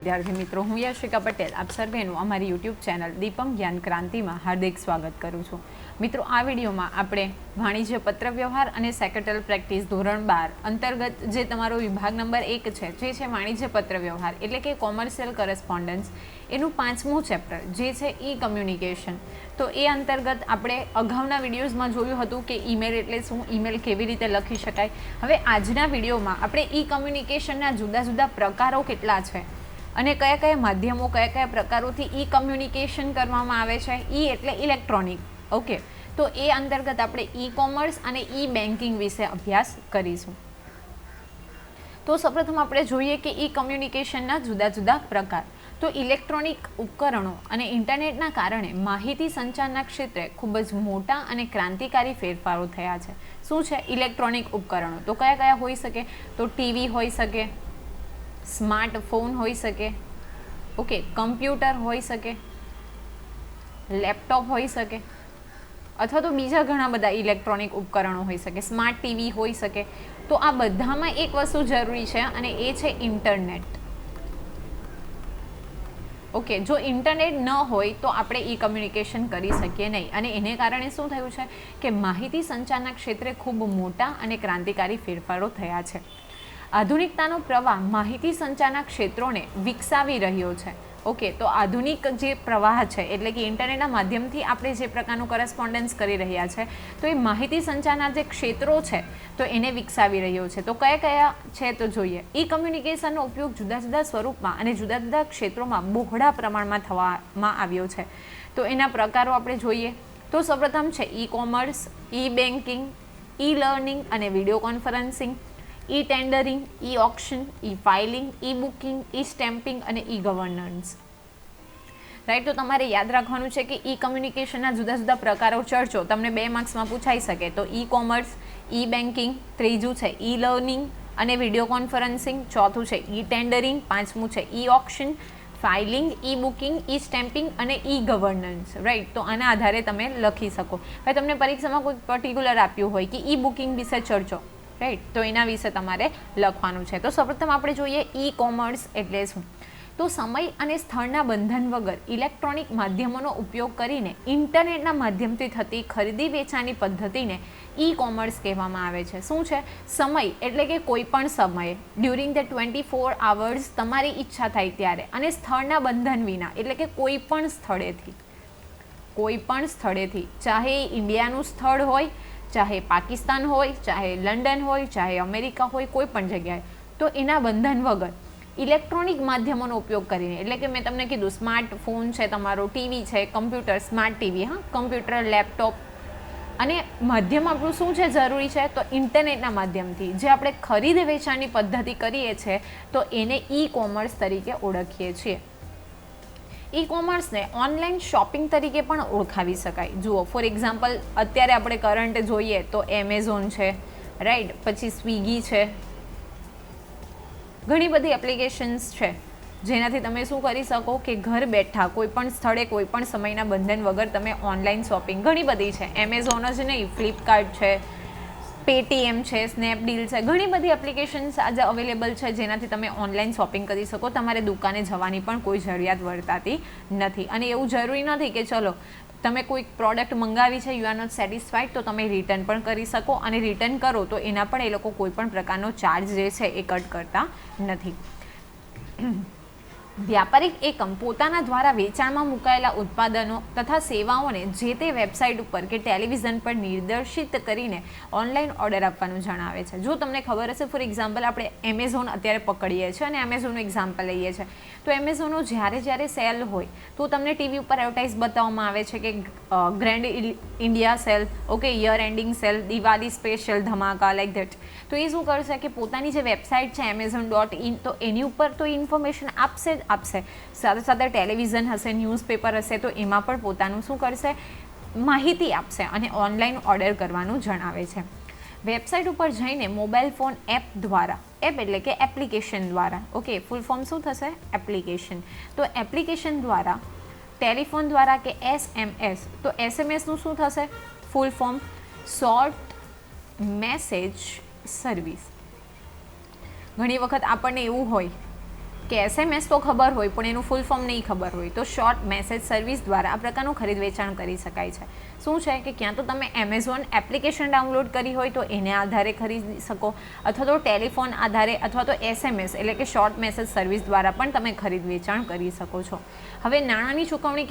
विद्यार्थी मित्रों, हूँ यशिका पटेल आप सर्वेનું અમારી યુટ્યુબ ચેનલ દીપમ જ્ઞાન ક્રાંતિમાં હાર્દિક સ્વાગત કરું છું। મિત્રો, આ વિડીયોમાં આપણે વાણિજ્ય પત્રવ્યવહાર અને સેક્રેટરી પ્રેક્ટિસ ધોરણ 12 અંતર્ગત જે તમારો વિભાગ નંબર 1 છે, જે છે વાણિજ્ય પત્રવ્યવહાર એટલે કે કોમર્શિયલ કરસ્પોન્ડન્સ, એનું 5મું ચેપ્ટર જે છે ઈ કમ્યુનિકેશન। તો એ અંતર્ગત આપણે અગાઉના વિડીયોઝમાં જોયું હતું કે ઈમેલ એટલે શું, ઈમેલ કેવી રીતે લખી શકાય। હવે આજના વિડીયોમાં આપણે ઈ કમ્યુનિકેશનના જુદા જુદા પ્રકારો કેટલા છે અને કયા કયા માધ્યમો કયા કયા પ્રકારોથી ઈ કમ્યુનિકેશન કરવામાં આવે છે। ઈ એટલે ઇલેક્ટ્રોનિક, ઓકે। તો એ અંતર્ગત આપણે ઈ કોમર્સ અને ઈ બેન્કિંગ વિશે અભ્યાસ કરીશું। તો સૌપ્રથમ આપણે જોઈએ કે ઈ કમ્યુનિકેશનના જુદા જુદા પ્રકાર। તો ઇલેક્ટ્રોનિક ઉપકરણો અને ઇન્ટરનેટના કારણે માહિતી સંચારના ક્ષેત્રે ખૂબ જ મોટા અને ક્રાંતિકારી ફેરફારો થયા છે। શું છે ઇલેક્ટ્રોનિક ઉપકરણો? તો કયા કયા હોઈ શકે? તો ટીવી હોઈ શકે, સ્માર્ટફોન હોઈ શકે, ઓકે, કમ્પ્યુટર હોઈ શકે, લેપટોપ હોઈ શકે, અથવા તો બીજા ઘણા બધા ઇલેક્ટ્રોનિક ઉપકરણો હોઈ શકે, સ્માર્ટ ટીવી હોઈ શકે। તો આ બધામાં એક વસ્તુ જરૂરી છે અને એ છે ઇન્ટરનેટ, ઓકે। જો ઇન્ટરનેટ ન હોય તો આપણે ઈ કમ્યુનિકેશન કરી શકીએ નહીં અને એને કારણે શું થયું છે કે માહિતી સંચારના ક્ષેત્રે ખૂબ મોટા અને ક્રાંતિકારી ફેરફારો થયા છે। આધુનિકતાનો પ્રવાહ માહિતી સંચારના ક્ષેત્રોને વિકસાવી રહ્યો છે, ઓકે। તો આધુનિક જે પ્રવાહ છે એટલે કે ઇન્ટરનેટના માધ્યમથી આપણે જે પ્રકારનું કરસ્પોન્ડન્સ કરી રહ્યા છે, તો એ માહિતી સંચારના જે ક્ષેત્રો છે તો એને વિકસાવી રહ્યો છે। તો કયા કયા છે તો જોઈએ। ઈ કમ્યુનિકેશનનો ઉપયોગ જુદા જુદા સ્વરૂપમાં અને જુદા જુદા ક્ષેત્રોમાં બહોળા પ્રમાણમાં થવામાં આવ્યો છે। તો એના પ્રકારો આપણે જોઈએ તો સૌપ્રથમ છે ઈ કોમર્સ, ઈ બેન્કિંગ, ઈ લર્નિંગ અને વિડીયો કોન્ફરન્સિંગ, ઈ ટેન્ડરિંગ, ઈ ઓક્શન, ઈ filing, e booking, e stamping અને ઈ ગવર્નન્સ, રાઈટ। તો તમારે યાદ રાખવાનું છે કે ઈ કમ્યુનિકેશનના જુદા જુદા પ્રકારો ચર્ચો તમને 2 માર્ક્સમાં પૂછાઈ શકે। તો ઈ કોમર્સ, ઈ બેન્કિંગ, ત્રીજું છે ઈ લર્નિંગ અને વિડીયો કોન્ફરન્સિંગ, ચોથું છે ઈ ટેન્ડરિંગ, પાંચમું છે ઈ auction, filing, e booking, e stamping અને ઈ ગવર્નન્સ, રાઈટ। તો આના આધારે તમે લખી શકો। હવે તમને પરીક્ષામાં કોઈ પર્ટિક્યુલર આપ્યું હોય કે ઈ બુકિંગ વિશે ચર્ચો, રાઈટ, તો એના વિશે તમારે લખવાનું છે। તો સૌપ્રથમ આપણે જોઈએ ઈ કોમર્સ એટલે શું। તો સમય અને સ્થળના બંધન વગર ઇલેક્ટ્રોનિક માધ્યમોનો ઉપયોગ કરીને ઇન્ટરનેટના માધ્યમથી થતી ખરીદી વેચાણની પદ્ધતિને ઈ કોમર્સ કહેવામાં આવે છે। શું છે? સમય એટલે કે કોઈ પણ સમયે, ડ્યુરિંગ ધ 24 hours તમારી ઈચ્છા થાય ત્યારે, અને સ્થળના બંધન વિના એટલે કે કોઈ પણ સ્થળેથી, ચાહે ઇન્ડિયાનું સ્થળ હોય, ચાહે પાકિસ્તાન હોય, ચાહે લંડન હોય, ચાહે અમેરિકા હોય, કોઈ પણ જગ્યાએ, તો એના બંધન વગર ઇલેક્ટ્રોનિક માધ્યમોનો ઉપયોગ કરીને, એટલે કે મેં તમને કીધું સ્માર્ટફોન છે, તમારો ટીવી છે, કમ્પ્યુટર, સ્માર્ટ ટીવી, હા, કમ્પ્યુટર, લેપટોપ, અને માધ્યમ આપણું શું છે જરૂરી છે તો ઇન્ટરનેટના માધ્યમથી જે આપણે ખરીદ વેચાણની પદ્ધતિ કરીએ છીએ તો એને ઈ કોમર્સ તરીકે ઓળખીએ છીએ। ઈ કોમર્સને ઓનલાઈન શોપિંગ તરીકે પણ ઓળખાવી શકાય। જુઓ, ફોર એક્ઝામ્પલ અત્યારે આપણે કરંટ જોઈએ તો એમેઝોન છે, રાઈટ, પછી સ્વિગી છે, ઘણી બધી એપ્લિકેશન્સ છે જેનાથી તમે શું કરી શકો કે ઘર બેઠા કોઈ પણ સ્થળે કોઈ પણ સમયના બંધન વગર તમે ઓનલાઈન શોપિંગ ઘણી બધી છે, એમેઝોન જ નહીં, ફ્લિપકાર્ટ છે, પેટીએમ છે, સ્નેપડીલ છે, ઘણી બધી એપ્લિકેશન્સ આજે અવેલેબલ છે જેનાથી તમે ઓનલાઈન શોપિંગ કરી શકો। તમારે દુકાને જવાની પણ કોઈ જરૂરિયાત વર્તાતી નથી અને એવું જરૂરી નથી કે ચલો તમે કોઈ પ્રોડક્ટ મંગાવી છે, યુ આર નોટ સેટિસ્ફાઈડ, તો તમે રિટર્ન પણ કરી શકો અને રિટર્ન કરો તો એના પણ એ લોકો કોઈ પણ પ્રકારનો ચાર્જ જે છે એ કટ કરતા નથી। વ્યાપારિક એકમ પોતાના દ્વારા વેચાણમાં મુકાયેલા ઉત્પાદનો તથા સેવાઓને જે તે વેબસાઇટ ઉપર કે ટેલિવિઝન પર નિર્દેશિત કરીને ઓનલાઈન ઓર્ડર આપવાનું જણાવે છે। જો તમને ખબર હશે, ફોર એક્ઝામ્પલ આપણે એમેઝોન અત્યારે પકડીએ છીએ અને એમેઝોનનું એક્ઝામ્પલ લઈએ છીએ, તો એમેઝોનનો જ્યારે સેલ હોય તો તમને ટીવી ઉપર એડવર્ટાઇઝ બતાવવામાં આવે છે કે grand India sale, okay, year ending sale, Diwali special ધમાકા, લાઈક ધેટ। તો એ શું કરશે કે પોતાની જે વેબસાઇટ છે amazon.in, તો એની ઉપર તો ઇન્ફોર્મેશન આપશે જ આપશે, સાથે સાથે ટેલિવિઝન હશે, ન્યૂઝપેપર હશે, તો એમાં પણ પોતાનું શું કરશે, માહિતી આપશે અને ઓનલાઈન ઓર્ડર કરવાનું જણાવે છે। વેબસાઇટ ઉપર જઈને મોબાઈલ ફોન એપ દ્વારા, એપ એટલે કે એપ્લિકેશન દ્વારા, ઓકે, ફૂલ ફોર્મ શું થશે? એપ્લિકેશન। તો એપ્લિકેશન દ્વારા, ટેલિફોન દ્વારા કે SMS, તો SMSનું શું થશે? Full form short message service. ઘણી વખત આપણને એવું હોય કે SMS તો ખબર હોય પણ એનું ફૂલ ફોર્મ નહીં ખબર હોય તો શોર્ટ મેસેજ સર્વિસ દ્વારા આ પ્રકારનું ખરીદ વેચાણ કરી શકાય છે. શું છે કે ક્યાં તો તમે એમેઝોન એપ્લિકેશન ડાઉનલોડ કરી હોય તો એને આધારે ખરીદી શકો, અથવા તો ટેલિફોન આધારે, અથવા તો SMS એટલે કે શોર્ટ મેસેજ સર્વિસ દ્વારા પણ તમે ખરીદ વેચાણ કરી શકો છો. હવે નાણાંની ચૂકવણી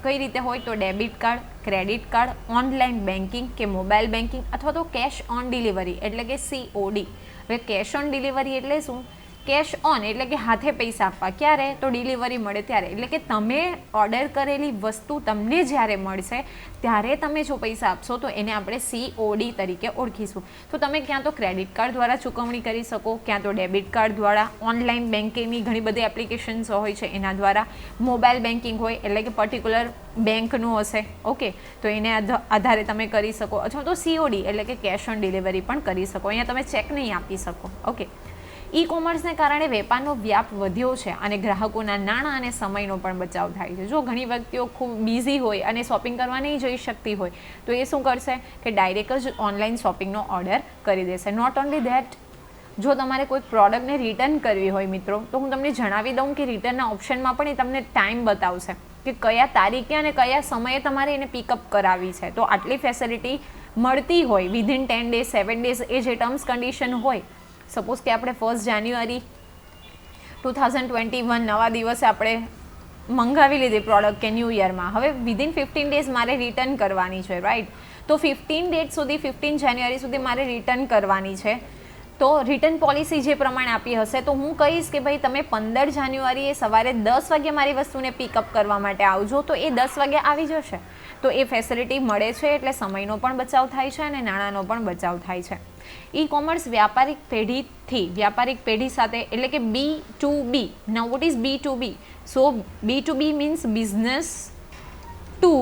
કઈ રીતે હોય તો debit card, credit card, online banking કે મોબાઈલ બેન્કિંગ, અથવા તો કેશ ઓન ડિલિવરી એટલે કે COD. હવે કેશ ઓન ડિલિવરી એટલે શું? કેશ ઓન એટલે કે હાથે પૈસા આપવા, ક્યારે? તો ડિલિવરી મળે ત્યારે, એટલે કે તમે ઓર્ડર કરેલી વસ્તુ તમને જ્યારે મળશે ત્યારે તમે જો પૈસા આપશો તો એને આપણે COD તરીકે ઓળખીશું. તો તમે ક્યાં તો ક્રેડિટ કાર્ડ દ્વારા ચૂકવણી કરી શકો, ક્યાં તો ડેબિટ કાર્ડ દ્વારા, ઓનલાઈન બેન્કિંગની ઘણી બધી એપ્લિકેશન્સ હોય છે એના દ્વારા, મોબાઈલ બેન્કિંગ હોય એટલે કે પર્ટિક્યુલર બેંકનું હશે, ઓકે, તો એને આધારે તમે કરી શકો, અથવા તો COD એટલે કે કેશ ઓન ડિલિવરી પણ કરી શકો. અહીંયા તમે ચેક નહીં આપી શકો, ઓકે. ઈ કોમર્સને કારણે વેપારનો વ્યાપ વધ્યો છે અને ગ્રાહકોના નાણાં અને સમયનો પણ બચાવ થાય છે. જો ઘણી વ્યક્તિઓ ખૂબ બિઝી હોય અને શોપિંગ કરવા નહીં જઈ શકતી હોય તો એ શું કરશે કે ડાયરેક્ટ જ ઓનલાઈન શોપિંગનો ઓર્ડર કરી દેશે. નોટ ઓનલી ધેટ, જો તમારે કોઈ પ્રોડક્ટને રિટર્ન કરવી હોય મિત્રો તો હું તમને જણાવી દઉં કે રિટર્નના ઓપ્શનમાં પણ એ તમને ટાઈમ બતાવશે કે કયા તારીખે અને કયા સમયે તમારે એને પિકઅપ કરાવી છે. તો આટલી ફેસિલિટી મળતી હોય વિધિન 10 ડેઝ 7 ડેઝ એ જે ટર્મ્સ કન્ડિશન હોય, સપોઝ કે આપણે 1 જાન્યુઆરી 2021 નવા દિવસે આપણે મંગાવી લીધી પ્રોડક્ટ કે ન્યૂ યરમાં, હવે વિધિન 15 ડેઝ મારે રિટર્ન કરવાની છે, રાઈટ? તો 15 ડેટ સુધી 15 જાન્યુઆરી સુધી મારે રિટર્ન કરવાની છે. તો રિટર્ન પોલિસી જે પ્રમાણે આપી હશે તો હું કહીશ કે ભાઈ તમે 15 જાન્યુઆરીએ સવારે 10 વાગે મારી વસ્તુને પિકઅપ કરવા માટે આવજો, તો એ 10 વાગે આવી જશે. તો એ ફેસિલિટી મળે છે એટલે સમયનો પણ બચાવ થાય છે અને નાણાંનો પણ બચાવ થાય છે. ઈ કોમર્સ વ્યાપારિક પેઢીથી વ્યાપારિક પેઢી સાથે એટલે કે B2B. Now what is B2B? So B2B means business to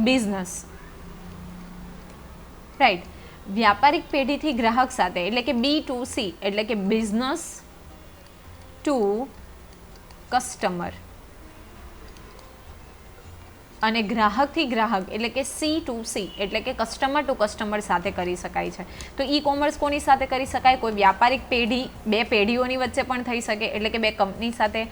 business, right? વ્યાપારિક પેઢીથી ગ્રાહક સાથે એટલે કે B2C એટલે કે બિઝનેસ ટુ કસ્ટમર, અને ગ્રાહકથી ગ્રાહક એટલે કે C2C એટલે કે કસ્ટમર ટુ કસ્ટમર સાથે કરી શકાય છે. તો ઈ કોમર્સ કોની સાથે કરી શકાય? કોઈ વ્યાપારિક પેઢી, બે પેઢીઓની વચ્ચે પણ થઈ શકે એટલે કે બે કંપની સાથે,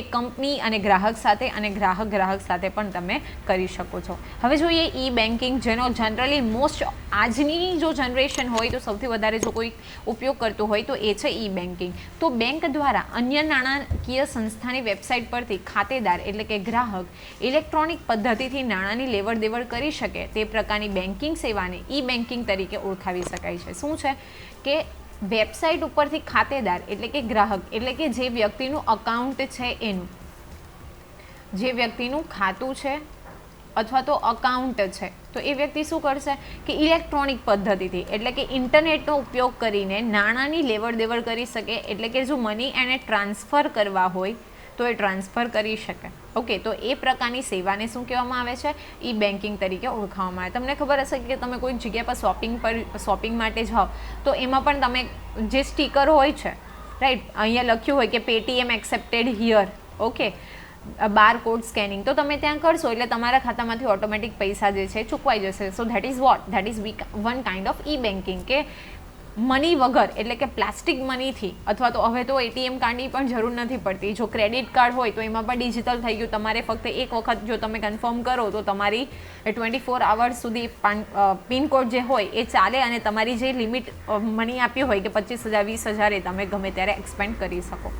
એક કંપની અને ગ્રાહક સાથે, અને ગ્રાહક સાથે પણ તમે કરી શકો છો. હવે જોઈએ ઈ બેન્કિંગ, જેનો જનરલી મોસ્ટ આજની જો જનરેશન હોય તો સૌથી વધારે જો કોઈ ઉપયોગ કરતું હોય તો એ છે ઈ બેન્કિંગ. તો બેંક દ્વારા અન્ય નાણાકીય સંસ્થાની વેબસાઇટ પરથી ખાતેદાર એટલે કે ગ્રાહક ઇલેક્ટ્રોનિક પદ્ધતિથી નાણાંની લેવડ દેવડ કરી શકે તે પ્રકારની બેન્કિંગ સેવાને ઈ બેન્કિંગ તરીકે ઓળખાવી શકાય છે. શું છે કે વેબસાઇટ ઉપરથી ખાતેદાર એટલે કે ગ્રાહક એટલે કે જે વ્યક્તિનું અકાઉન્ટ છે એનું, જે વ્યક્તિનું ખાતું છે અથવા તો અકાઉન્ટ છે, તો એ વ્યક્તિ શું કરશે કે ઇલેક્ટ્રોનિક પદ્ધતિથી એટલે કે ઇન્ટરનેટનો ઉપયોગ કરીને નાણાંની લેવડ દેવડ કરી શકે. એટલે કે જો મની એને ટ્રાન્સફર કરવા હોય તો એ ટ્રાન્સફર કરી શકે, ઓકે. તો એ પ્રકારની સેવાને શું કહેવામાં આવે છે? ઈ બેન્કિંગ તરીકે ઓળખવામાં આવે. તમને ખબર હશે કે તમે કોઈ જગ્યા પર શોપિંગ માટે જાઓ તો એમાં પણ તમે જે સ્ટીકર હોય છે, રાઈટ, અહીંયા લખ્યું હોય કે Paytm accepted here, okay, barcode scanning, તો તમે ત્યાં કરશો એટલે તમારા ખાતામાંથી ઓટોમેટિક પૈસા જે છે ચૂકવાઈ જશે. So that is what? That is one kind of E banking, કે મની વગર એટલે કે પ્લાસ્ટિક મનીથી, અથવા તો હવે તો ATM કાર્ડની પણ જરૂર નથી પડતી. જો ક્રેડિટ કાર્ડ હોય તો એમાં પણ ડિજિટલ થઈ ગયું. તમારે ફક્ત એક વખત જો તમે કન્ફર્મ કરો તો તમારી 24 અવર્સ સુધી પિનકોડ જે હોય એ ચાલે, અને તમારી જે લિમિટ મની આપી હોય કે 25,000 20,000 એ તમે ગમે ત્યારે એક્સપેન્ડ કરી શકો.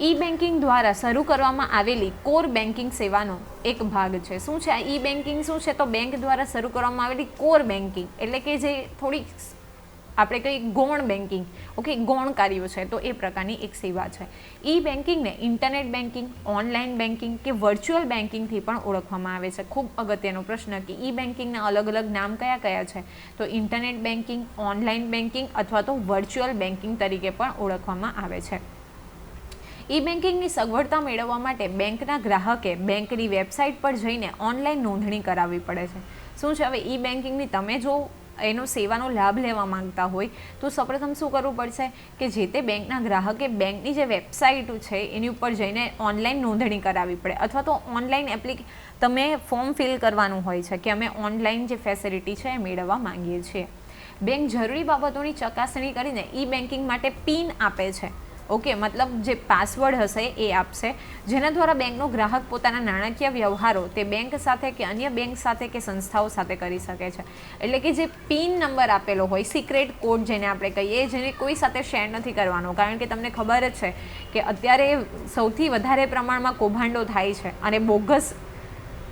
ઈ બેન્કિંગ દ્વારા શરૂ કરવામાં આવેલી કોર બેન્કિંગ સેવાનો એક ભાગ છે. શું છે આ ઈ બેન્કિંગ? શું છે તો બેંક દ્વારા શરૂ કરવામાં આવેલી કોર બેન્કિંગ એટલે કે જે થોડી આપણે કંઈ ગૌણ બેન્કિંગ, ઓકે, ગૌણ કાર્યો છે, તો એ પ્રકારની એક સેવા છે. ઈ બેન્કિંગને ઇન્ટરનેટ બેન્કિંગ, ઓનલાઈન બેન્કિંગ કે વર્ચ્યુઅલ બેન્કિંગથી પણ ઓળખવામાં આવે છે. ખૂબ અગત્યનો પ્રશ્ન કે ઈ બેન્કિંગના અલગ અલગ નામ કયા કયા છે? તો ઇન્ટરનેટ બેન્કિંગ, ઓનલાઈન બેન્કિંગ અથવા તો વર્ચ્યુઅલ બેન્કિંગ તરીકે પણ ઓળખવામાં આવે છે. ઈ બેન્કિંગની સગવડતા મેળવવા માટે બેંકના ગ્રાહકે બેંકની વેબસાઇટ પર જઈને ઓનલાઈન નોંધણી કરાવવી પડે છે. શું છે હવે ઈ બેન્કિંગની તમે જો એનો સેવાનો લાભ લેવા માંગતા હોય તો સૌપ્રથમ શું કરવું પડશે કે જે તે બેંકના ગ્રાહકે બેંકની જે વેબસાઇટ છે એની ઉપર જઈને ઓનલાઈન નોંધણી કરાવવી પડે, અથવા તો ઓનલાઈન તમે ફોર્મ ફિલ કરવાનું હોય છે કે અમે ઓનલાઈન જે ફેસિલિટી છે એ મેળવવા માંગીએ છીએ. બેંક જરૂરી બાબતોની ચકાસણી કરીને ઈ બેન્કિંગ માટે પિન આપે છે. ઓકે, મતલબ જે પાસવર્ડ હશે એ આપશે, જેના દ્વારા બેંકનો ગ્રાહક પોતાના નાણાકીય વ્યવહારો તે બેંક સાથે કે અન્ય બેંક સાથે કે સંસ્થાઓ સાથે કરી શકે છે. એટલે કે જે પિન નંબર આપેલો હોય, સિક્રેટ કોડ જેને આપણે કહીએ, જેને કોઈ સાથે શેર નથી કરવાનો, કારણ કે તમને ખબર જ છે કે અત્યારે સૌથી વધારે પ્રમાણમાં કૌભાંડો થાય છે અને બોગસ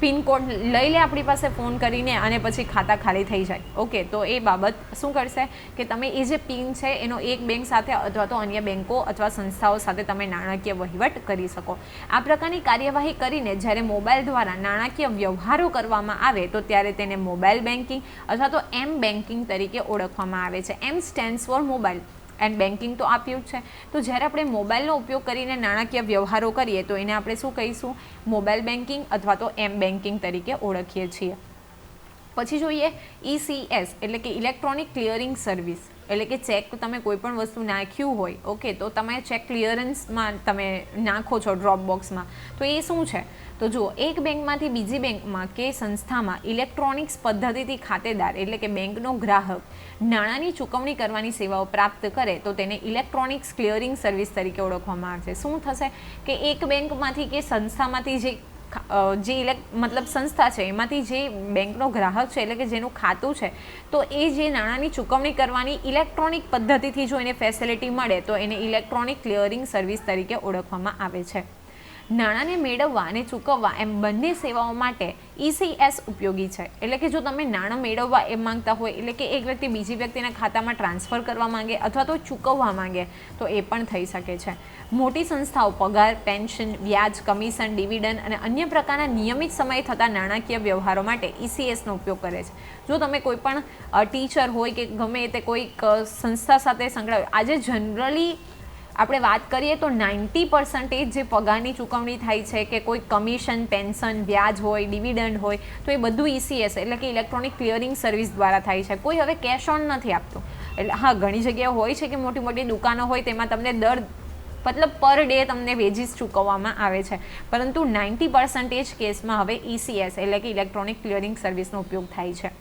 પિનકોડ લઈ લે આપણી પાસે ફોન કરીને અને પછી ખાતા ખાલી થઈ જાય. ઓકે, તો એ બાબત શું કરશે કે તમે એ જે પિન છે એનો એક બેંક સાથે અથવા તો અન્ય બેંકો અથવા સંસ્થાઓ સાથે તમે નાણાકીય વહીવટ કરી શકો. આ પ્રકારની કાર્યવાહી કરીને જ્યારે મોબાઈલ દ્વારા નાણાકીય વ્યવહારો કરવામાં આવે તો ત્યારે તેને મોબાઈલ બેન્કિંગ અથવા તો એમ બેન્કિંગ તરીકે ઓળખવામાં આવે છે. M stands for mobile and banking તો આપ્યું જ છે. તો જ્યારે આપણે મોબાઈલનો ઉપયોગ કરીને નાણાકીય વ્યવહારો કરીએ તો એને આપણે શું કહીશું? મોબાઈલ બેન્કિંગ અથવા તો એમ બેન્કિંગ તરીકે ઓળખીએ છીએ. પછી જોઈએ ECS એટલે કે ઇલેક્ટ્રોનિક ક્લિયરિંગ સર્વિસ, એટલે કે ચેક તમે કોઈ પણ વસ્તુ નાખ્યું હોય, ઓકે, તો તમે ચેક ક્લિયરન્સમાં તમે નાખો છો ડ્રોપ બોક્સમાં, તો એ શું છે? તો જુઓ, એક બેંકમાંથી બીજી બેંકમાં કે સંસ્થામાં ઇલેક્ટ્રોનિક્સ પદ્ધતિથી ખાતેદાર એટલે કે બેંકનો ગ્રાહક નાણાંની ચૂકવણી કરવાની સેવાઓ પ્રાપ્ત કરે તો તેને ઇલેક્ટ્રોનિક્સ ક્લિયરિંગ સર્વિસ તરીકે ઓળખવામાં આવે છે. શું થશે કે એક બેંકમાંથી કે સંસ્થામાંથી મતલબ સંસ્થા છે એમાંથી જે બેંકનો ગ્રાહક છે એટલે કે જેનું ખાતું છે, તો એ જે નાણાંની ચૂકવણી કરવાની ઇલેક્ટ્રોનિક પદ્ધતિથી જો એને ફેસિલિટી મળે તો એને ઇલેક્ટ્રોનિક ક્લિયરિંગ સર્વિસ તરીકે ઓળખવામાં આવે છે. નાણાંને મેળવવા અને ચૂકવવા એમ બંને સેવાઓ માટે ECS ઉપયોગી છે. એટલે કે જો તમે નાણાં મેળવવા એમ માંગતા હોય, એટલે કે એક વ્યક્તિ બીજી વ્યક્તિના ખાતામાં ટ્રાન્સફર કરવા માંગે અથવા તો ચૂકવવા માંગે તો એ પણ થઈ શકે છે. મોટી સંસ્થાઓ પગાર, પેન્શન, વ્યાજ, કમિશન, ડિવિડન્ડ અને અન્ય પ્રકારના નિયમિત સમયે થતા નાણાકીય વ્યવહારો માટે ECSનો ઉપયોગ કરે છે. જો તમે કોઈ પણ ટીચર હોય કે ગમે તે કોઈક સંસ્થા સાથે સંકળાયેલ, આજે જનરલી આપણે વાત કરીએ તો 90% જે પગારની ચૂકવણી થાય છે કે કોઈ કમિશન, પેન્શન, વ્યાજ હોય, ડિવિડન્ડ હોય, તો એ બધું ECS એટલે કે ઇલેક્ટ્રોનિક ક્લિયરિંગ સર્વિસ દ્વારા થાય છે. કોઈ હવે કેશ ઓન નથી આપતું. એટલે હા, ઘણી જગ્યાએ હોય છે કે મોટી મોટી દુકાનો હોય તેમાં તમને મતલબ પર ડે તમને વેજીસ ચૂકવવામાં આવે છે, પરંતુ 90% કેસમાં હવે ECS એટલે કે ઇલેક્ટ્રોનિક ક્લિયરિંગ સર્વિસનો ઉપયોગ થાય છે.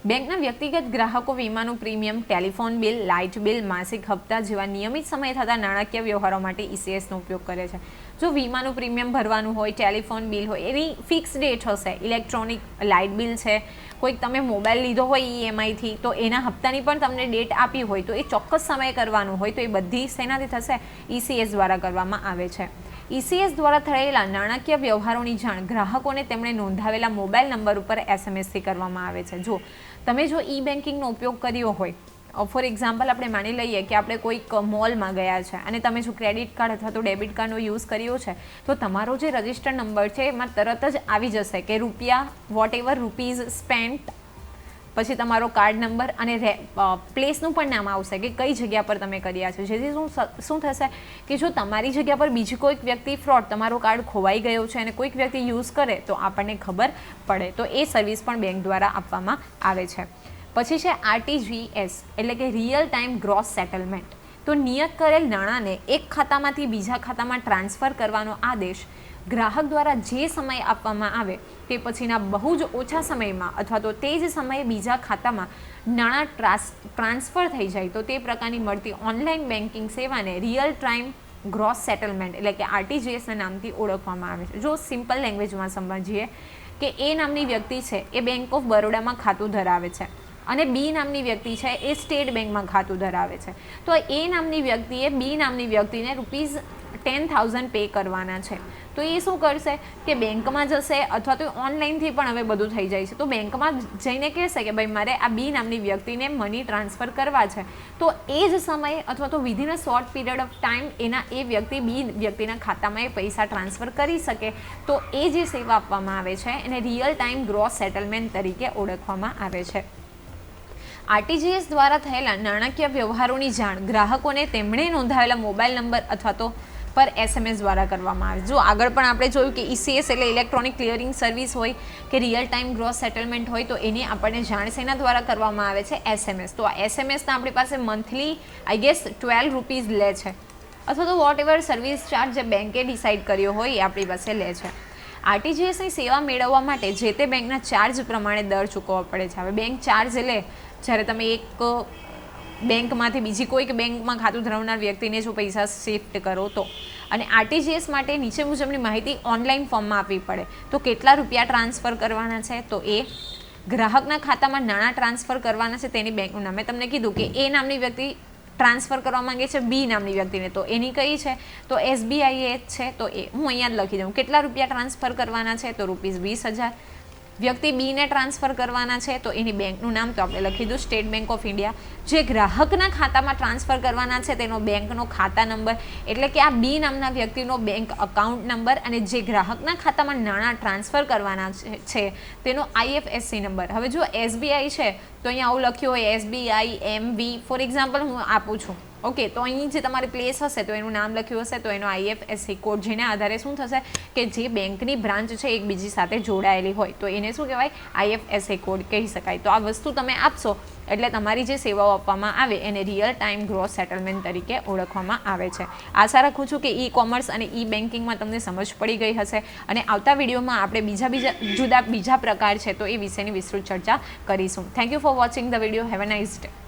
બેંકના વ્યક્તિગત ગ્રાહકો વીમાનું premium, telephone bill, light bill, માસિક હપ્તા જેવા નિયમિત સમયે થતા નાણાકીય વ્યવહારો માટે ECSનો ઉપયોગ કરે છે. જો વીમાનું પ્રીમિયમ ભરવાનું હોય, ટેલિફોન બિલ હોય, એની ફિક્સ ડેટ હશે. ઇલેક્ટ્રોનિક લાઇટ બિલ છે, કોઈક તમે મોબાઈલ લીધો હોય EMIથી તો એના હપ્તાની પણ તમને ડેટ આપી હોય તો એ ચોક્કસ સમયે કરવાનું હોય, તો એ બધી શેનાથી થશે? ECS દ્વારા કરવામાં આવે છે. ECS દ્વારા થયેલા નાણાકીય વ્યવહારોની જાણ ગ્રાહકોને તેમણે નોંધાવેલા મોબાઈલ નંબર ઉપર SMSથી કરવામાં આવે છે. જો તમે ઈ બેન્કિંગનો ઉપયોગ કર્યો હોય, ફોર એક્ઝામ્પલ આપણે માની લઈએ કે આપણે કોઈક મોલમાં ગયા છે અને તમે જો ક્રેડિટ કાર્ડ અથવા તો ડેબિટ કાર્ડનો યુઝ કર્યો છે તો તમારો જે રજિસ્ટર્ડ નંબર છે એમાં તરત જ આવી જશે કે રૂપીઝ સ્પેન્ટ, પછી તમારો કાર્ડ નંબર અને પ્લેસનું પણ નામ આવશે કે કઈ જગ્યા પર તમે કર્યા છે. જેથી શું થશે કે જો તમારી જગ્યા પર બીજી કોઈક વ્યક્તિ ફ્રોડ, તમારો કાર્ડ ખોવાઈ ગયો છે અને કોઈક વ્યક્તિ યુઝ કરે તો આપણને ખબર પડે. તો એ સર્વિસ પણ બેંક દ્વારા આપવામાં આવે છે. પછી છે RTGS એટલે કે રિયલ ટાઈમ ગ્રોસ સેટલમેન્ટ. તો નિયત કરેલ નાણાંને એક ખાતામાંથી બીજા ખાતામાં ટ્રાન્સફર કરવાનો આદેશ ગ્રાહક દ્વારા જે સમય આપવામાં આવે તે પછીના બહુ જ ઓછા સમયમાં અથવા તો તે જ સમયે બીજા ખાતામાં નાણાં ટ્રાન્સફર થઈ જાય તો તે પ્રકારની મળતી ઓનલાઈન બેન્કિંગ સેવાને રિયલ ટાઈમ ગ્રોસ સેટલમેન્ટ એટલે કે RTGSના નામથી ઓળખવામાં આવે છે. જો સિમ્પલ લેંગ્વેજમાં સમજીએ કે એ નામની વ્યક્તિ છે એ બેંક ઓફ બરોડામાં ખાતું ધરાવે છે અને બી નામની વ્યક્તિ છે એ સ્ટેટ બેંકમાં ખાતું ધરાવે છે, તો એ નામની વ્યક્તિએ બી નામની વ્યક્તિને ₹10,000 પે કરવાના છે. તો એ શું કરશે કે બેંકમાં જશે અથવા તો ઓનલાઈનથી પણ હવે બધું થઈ જાય છે. તો બેંકમાં જઈને કહેશે કે ભાઈ મારે આ બી નામની વ્યક્તિને મની ટ્રાન્સફર કરવા છે, તો એ જ સમયે અથવા તો within a short period of time A વ્યક્તિ બી વ્યક્તિના ખાતામાં એ પૈસા ટ્રાન્સફર કરી શકે. તો એ જે સેવા આપવામાં આવે છે એને રિયલ ટાઈમ ગ્રોસ સેટલમેન્ટ તરીકે ઓળખવામાં આવે છે. RTGS દ્વારા થયેલા નાણાકીય વ્યવહારોની જાણ ગ્રાહકોને તેમણે નોંધાવેલા મોબાઈલ નંબર અથવા તો પર SMS દ્વારા કરવામાં આવે. જો આગળ પણ આપણે જોયું કે ECS એટલે ઇલેક્ટ્રોનિક ક્લિયરિંગ સર્વિસ હોય કે રિયલ ટાઈમ ગ્રોસ સેટલમેન્ટ હોય તો એની આપણને જાણ શેના દ્વારા કરવામાં આવે છે? SMS. તો આ SMSના આપણી પાસે મંથલી આઈ ગેસ ₹12 લે છે અથવા તો વોટ એવર સર્વિસ ચાર્જ જે બેંકે ડિસાઇડ કર્યો હોય એ આપણી પાસે લે છે. RTGSની સેવા મેળવવા માટે જે તે બેંકના ચાર્જ પ્રમાણે દર ચૂકવવો પડે છે. હવે બેંક ચાર્જ લે જ્યારે તમે એક બેંકમાંથી બીજી કોઈક બેંકમાં ખાતું ધરાવનાર વ્યક્તિને જો પૈસા શિફ્ટ કરો તો. અને આરટીજીએસ માટે નીચે મુજબની માહિતી ઓનલાઈન ફોર્મમાં આપવી પડે. તો કેટલા રૂપિયા ટ્રાન્સફર કરવાના છે? તો એ ગ્રાહકના ખાતામાં નાણાં ટ્રાન્સફર કરવાના છે તેની બેંકનું નામ. મેં તમને કીધું કે એ નામની વ્યક્તિ ટ્રાન્સફર કરવા માંગે છે બી નામની વ્યક્તિને, તો એની કઈ છે? તો SBI છે. તો એ હું અહીંયા જ લખી દઉં. કેટલા રૂપિયા ટ્રાન્સફર કરવાના છે? તો ₹20,000. વ્યક્તિ બીને ટ્રાન્સફર કરવાના છે તો એની બેંકનું નામ તો આપણે લખી દઉં સ્ટેટ બેંક ઓફ ઇન્ડિયા. જે ગ્રાહકના ખાતામાં ટ્રાન્સફર કરવાના છે તેનો બેંકનો ખાતા નંબર, એટલે કે આ બી નામના વ્યક્તિનો બેંક અકાઉન્ટ નંબર, અને જે ગ્રાહકના ખાતામાં નાણાં ટ્રાન્સફર કરવાના છે તેનો IFSC નંબર. હવે જો SBI છે તો અહીંયા આવું લખ્યું હોય SBI MV ફોર એક્ઝામ્પલ હું આપું છું. ઓકે, તો અહીં જે તમારી પ્લેસ હશે તો એનું નામ લખ્યું હશે તો એનો IFSC કોડ, જેને આધારે શું થશે કે જે બેંકની બ્રાન્ચ છે એકબીજી સાથે જોડાયેલી હોય તો એને શું કહેવાય? IFSC કોડ કહી શકાય. તો આ વસ્તુ તમે આપશો એટલે તમારી જે સેવાઓ આપવામાં આવે એને રિયલ ટાઈમ ગ્રોસ સેટલમેન્ટ તરીકે ઓળખવામાં આવે છે. આશા રાખું છું કે ઈ-કોમર્સ અને ઈ-બેન્કિંગમાં તમને સમજ પડી ગઈ હશે, અને આવતા વિડીયોમાં આપણે બીજા પ્રકાર છે તો એ વિશેની વિસ્તૃત ચર્ચા કરીશું. Thank you for watching the video. Have a nice day.